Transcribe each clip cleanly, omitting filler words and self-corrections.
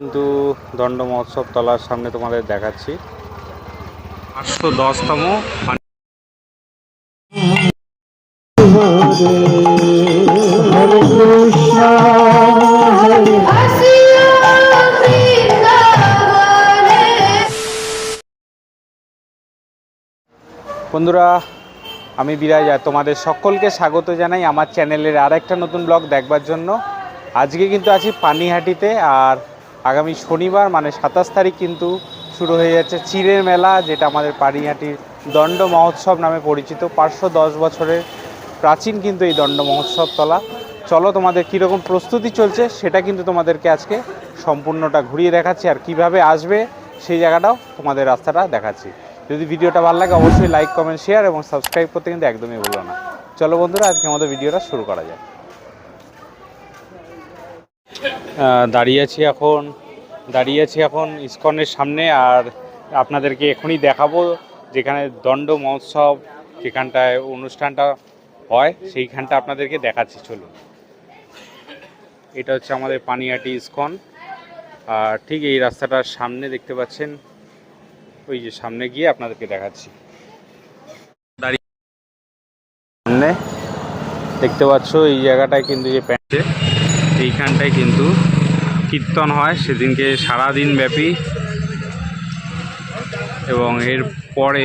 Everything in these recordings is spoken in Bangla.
কিন্তু দণ্ড মহোৎসব তলার সামনে তোমাদের দেখাচ্ছি 810তম বন্ধুরা, আমি বিরাজ আর তোমাদের সকলকে স্বাগত জানাই আমার চ্যানেলের আর একটা নতুন ব্লগ দেখবার জন্য। আজকে কিন্তু আছি পানিহাটিতে, আর আগামী শনিবার মানে 27 তারিখ কিন্তু শুরু হয়ে যাচ্ছে চিড়ের মেলা, যেটা আমাদের পানিহাটির দণ্ড মহোৎসব নামে পরিচিত। 510 বছরের প্রাচীন কিন্তু এই দণ্ড মহোৎসব তলা। চলো তোমাদের কীরকম প্রস্তুতি চলছে সেটা কিন্তু তোমাদেরকে আজকে সম্পূর্ণটা ঘুরিয়ে দেখাচ্ছি, আর কিভাবে আসবে সেই জায়গাটাও তোমাদের রাস্তাটা দেখাচ্ছি। যদি ভিডিওটা ভালো লাগে অবশ্যই লাইক, কমেন্ট, শেয়ার এবং সাবস্ক্রাইব করতে কিন্তু একদমই ভুলো না। চলো বন্ধুরা, আজকে আমাদের ভিডিওটা শুরু করা যায়। দাঁড়িয়ে আছি এখন ইসকনের সামনে, আর আপনাদেরকে এখনই দেখাবো যেখানে দণ্ড মহোৎসব যেখানটায় অনুষ্ঠানটা হয় সেইখানটা আপনাদেরকে দেখাচ্ছি। চলুন, এটা হচ্ছে আমাদের পানিহাটি ইসকন, আর ঠিক এই রাস্তাটার সামনে দেখতে পাচ্ছেন, ওই যে সামনে গিয়ে আপনাদেরকে দেখাচ্ছি। দাঁড়িয়ে সামনে দেখতে পাচ্ছ এই জায়গাটায় কিন্তু যে প্যান্টে এইখানটায় কিন্তু কীর্তন হয় সেদিনকে সারাদিন ব্যাপী, এবং এর পরে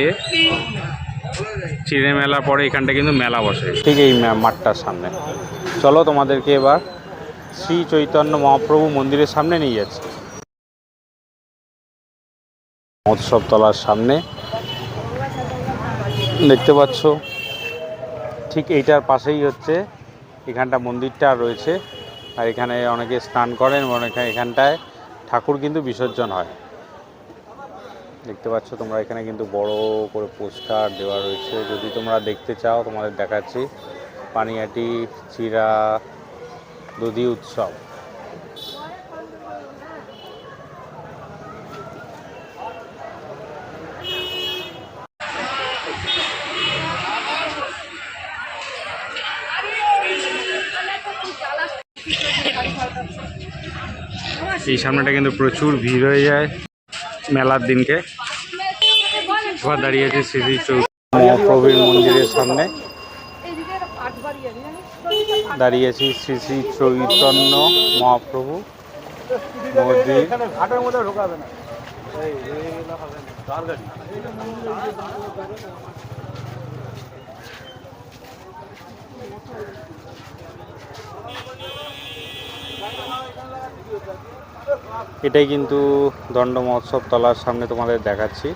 চিড়ে মেলা পরে এখানটা কিন্তু মেলা বসে ঠিক এই মাঠটার সামনে। চলো তোমাদেরকে এবার শ্রী চৈতন্য মহাপ্রভু মন্দিরের সামনে নিয়ে যাচ্ছি। মহোৎসব তলার সামনে দেখতে পাচ্ছ ঠিক এইটার পাশেই হচ্ছে এখানটা মন্দিরটা রয়েছে, আর এখানে অনেকে স্নান করেন এবং এখানটায় ঠাকুর কিন্তু বিসর্জন হয়। দেখতে পাচ্ছ তোমরা, এখানে কিন্তু বড় করে পোস্টার দেওয়া রয়েছে। যদি তোমরা দেখতে চাও তোমাদের দেখাচ্ছি, পানিহাটি চিড়া দধি উৎসব। এই সামনেটা কিন্তু প্রচুর ভিড় হয়ে যায় মেলার দিনকে। এবার দাঁড়িয়েছে শ্রী শ্রী চৈতন্য মহাপ্রভুর মন্দিরের সামনে, দাঁড়িয়েছি শ্রী শ্রী চৈতন্য মহাপ্রভু মন্দির। এটাই কিন্তু দণ্ড মহোৎসব তলার সামনে তোমাদের দেখাচ্ছি।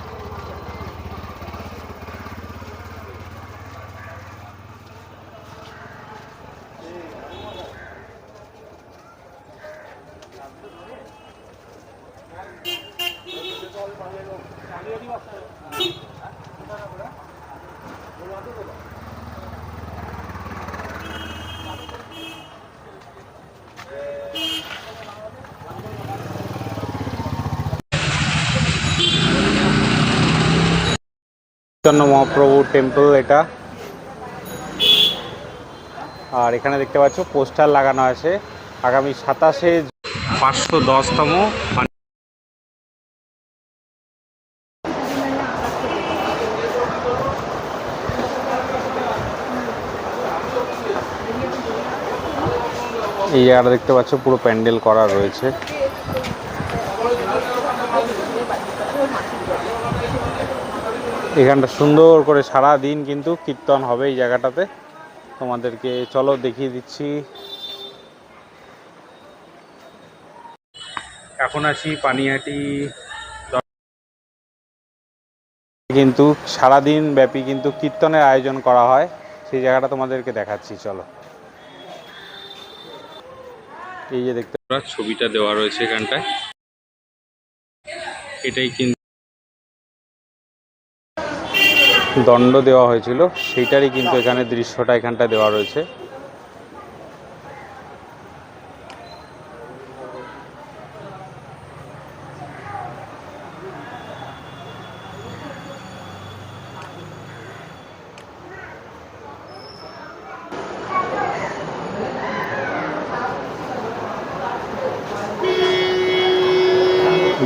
চৈতন্য মহাপ্রভু টেম্পল এটা, আর এখানে দেখতে পাচ্ছ পোস্টার লাগানো আছে আগামী 27-এ 510তম এই জায়গাটা দেখতে পাচ্ছ পুরো প্যান্ডেল করা রয়েছে। এখানটা সুন্দর করে সারা দিন কিন্তু কীর্তন হবে এই জায়গাটাতে। তোমাদেরকে চলো দেখিয়ে দিচ্ছি। এখন আছি পানিহাটি, কিন্তু সারাদিন ব্যাপী কিন্তু কীর্তনের আয়োজন করা হয়, সেই জায়গাটা তোমাদেরকে দেখাচ্ছি। চলো, এই যে দেখতে ছবিটা দেওয়া রয়েছে এখানটায়, এটাই কিন্তু দণ্ড দেওয়া হয়েছিল সেইটারই কিন্তু এখানে দৃশ্যটা এখানটা দেওয়া রয়েছে।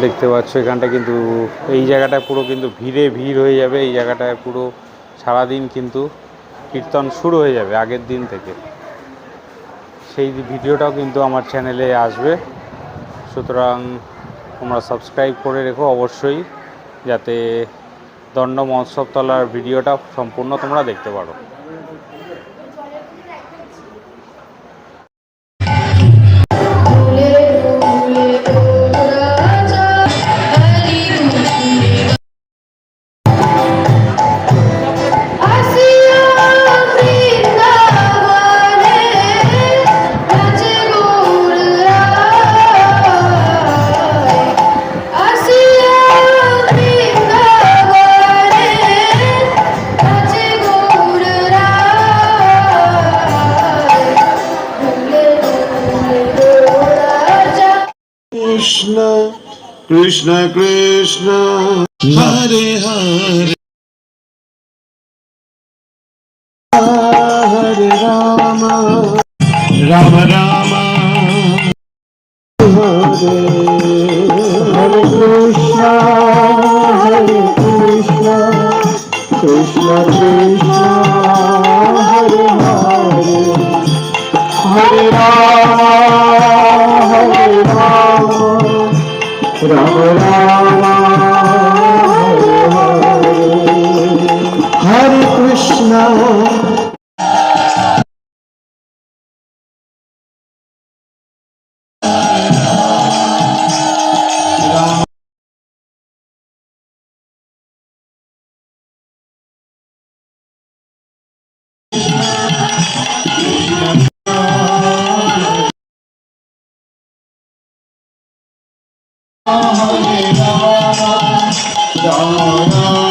দেখতে পাচ্ছ এখানটা কিন্তু এই জায়গাটায় পুরো কিন্তু ভিড় হয়ে যাবে। এই জায়গাটায় পুরো সারাদিন কিন্তু কীর্তন শুরু হয়ে যাবে আগের দিন থেকে। সেই ভিডিওটাও কিন্তু আমার চ্যানেলে আসবে, সুতরাং তোমরা সাবস্ক্রাইব করে রেখো অবশ্যই, যাতে দণ্ড মহোৎসব তলার ভিডিওটা সম্পূর্ণ তোমরা দেখতে পারো। Krishna, Krishna Krishna, Hare Hare, Hare Rama, Rama Rama, Hare Hare Krishna, Hare Krishna, Krishna Krishna, Hare Hare, Hare Rama, Hare Rama, Rama Rama, Hare Hare, Hare Krishna. Hare Rama, Rama